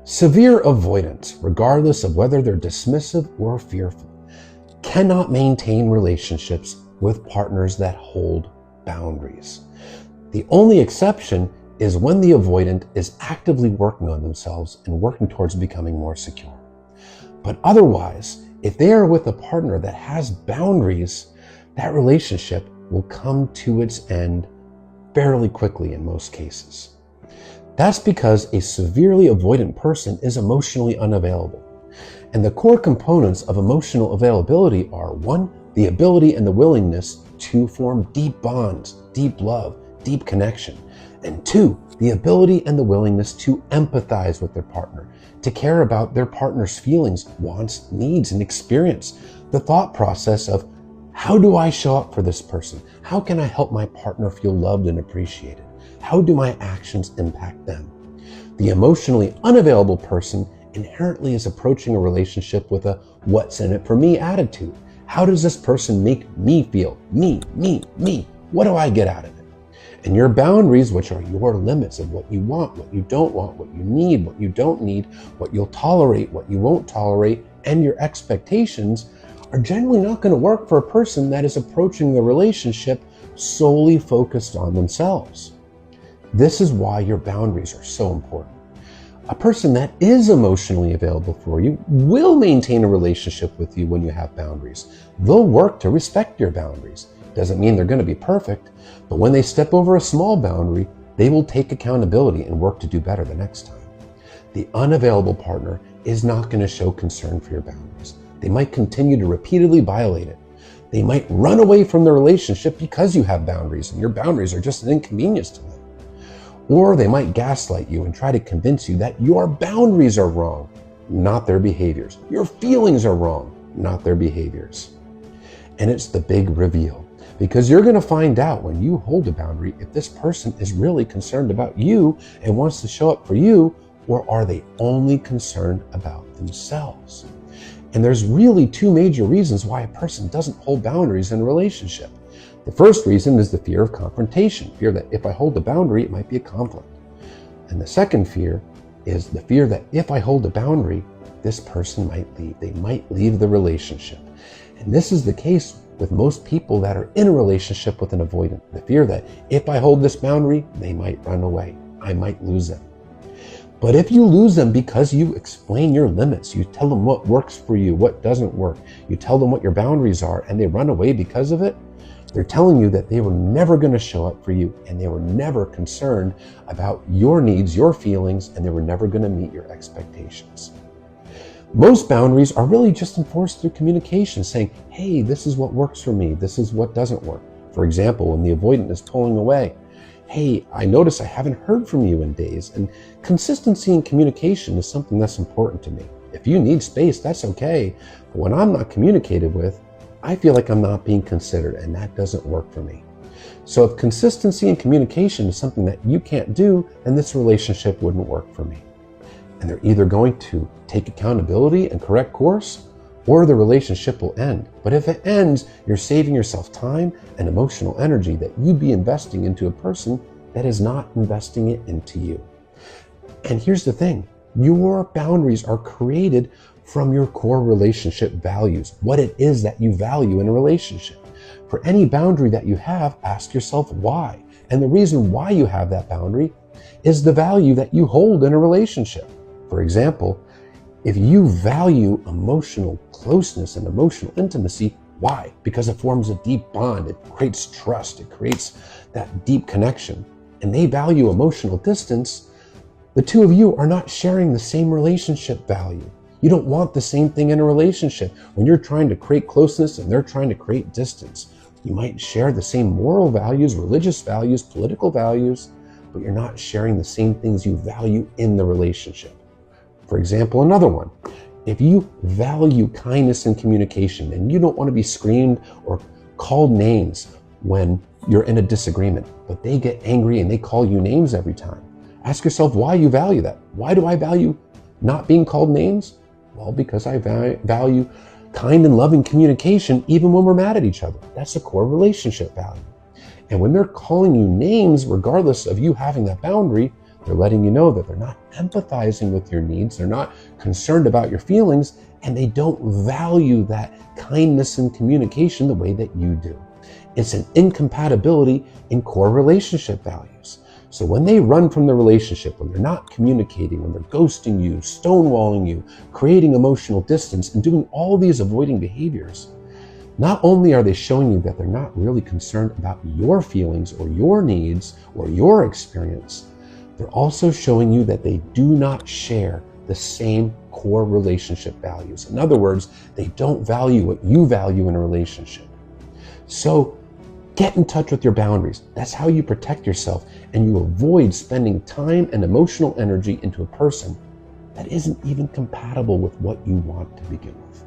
Severe avoidants, regardless of whether they're dismissive or fearful, cannot maintain relationships with partners that hold boundaries. The only exception is when the avoidant is actively working on themselves and working towards becoming more secure. But otherwise, if they are with a partner that has boundaries, that relationship will come to its end fairly quickly in most cases. That's because a severely avoidant person is emotionally unavailable. And the core components of emotional availability are: 1, the ability and the willingness to form deep bonds, deep love, deep connection. And 2, the ability and the willingness to empathize with their partner, to care about their partner's feelings, wants, needs, and experience. The thought process of, how do I show up for this person? How can I help my partner feel loved and appreciated? How do my actions impact them? The emotionally unavailable person inherently is approaching a relationship with a what's in it for me attitude. How does this person make me feel? Me. What do I get out of it? And your boundaries, which are your limits of what you want, what you don't want, what you need, what you don't need, what you'll tolerate, what you won't tolerate, and your expectations, are generally not going to work for a person that is approaching the relationship solely focused on themselves. This is why your boundaries are so important. A person that is emotionally available for you will maintain a relationship with you when you have boundaries. They'll work to respect your boundaries. Doesn't mean they're going to be perfect, but when they step over a small boundary, they will take accountability and work to do better the next time. The unavailable partner is not going to show concern for your boundaries. They might continue to repeatedly violate it. They might run away from the relationship because you have boundaries and your boundaries are just an inconvenience to them. Or they might gaslight you and try to convince you that your boundaries are wrong, not their behaviors. Your feelings are wrong, not their behaviors. And it's the big reveal, because you're going to find out when you hold a boundary if this person is really concerned about you and wants to show up for you, or are they only concerned about themselves? And there's really 2 major reasons why a person doesn't hold boundaries in a relationship. The first reason is the fear of confrontation, fear that if I hold a boundary, it might be a conflict. And the second fear is the fear that if I hold a boundary, this person might leave. They might leave the relationship. And this is the case with most people that are in a relationship with an avoidant. The fear that if I hold this boundary, they might run away. I might lose them. But if you lose them because you explain your limits, you tell them what works for you, what doesn't work, you tell them what your boundaries are, and they run away because of it, they're telling you that they were never going to show up for you, and they were never concerned about your needs, your feelings, and they were never going to meet your expectations. Most boundaries are really just enforced through communication, saying, hey, this is what works for me, this is what doesn't work. For example, when the avoidant is pulling away, hey, I notice I haven't heard from you in days, and consistency in communication is something that's important to me. If you need space, that's okay, but when I'm not communicated with, I feel like I'm not being considered, and that doesn't work for me. So if consistency in communication is something that you can't do, then this relationship wouldn't work for me. And they're either going to take accountability and correct course, or the relationship will end. But if it ends, you're saving yourself time and emotional energy that you'd be investing into a person that is not investing it into you. And here's the thing, your boundaries are created from your core relationship values, what it is that you value in a relationship. For any boundary that you have, ask yourself why. And the reason why you have that boundary is the value that you hold in a relationship. For example, if you value emotional closeness and emotional intimacy, why? Because it forms a deep bond, it creates trust, it creates that deep connection. And they value emotional distance, the two of you are not sharing the same relationship value. You don't want the same thing in a relationship. When you're trying to create closeness and they're trying to create distance, you might share the same moral values, religious values, political values, but you're not sharing the same things you value in the relationship. For example, another one, if you value kindness and communication and you don't want to be screamed or called names when you're in a disagreement, but they get angry and they call you names every time, ask yourself why you value that. Why do I value not being called names? Well, because I value kind and loving communication even when we're mad at each other. That's a core relationship value. And when they're calling you names, regardless of you having that boundary, They're letting you know that they're not empathizing with your needs, they're not concerned about your feelings, and they don't value that kindness and communication the way that you do. It's an incompatibility in core relationship values. So when they run from the relationship, when they're not communicating, when they're ghosting you, stonewalling you, creating emotional distance, and doing all these avoiding behaviors, not only are they showing you that they're not really concerned about your feelings or your needs or your experience, they're also showing you that they do not share the same core relationship values. In other words, they don't value what you value in a relationship. So get in touch with your boundaries. That's how you protect yourself and you avoid spending time and emotional energy into a person that isn't even compatible with what you want to begin with.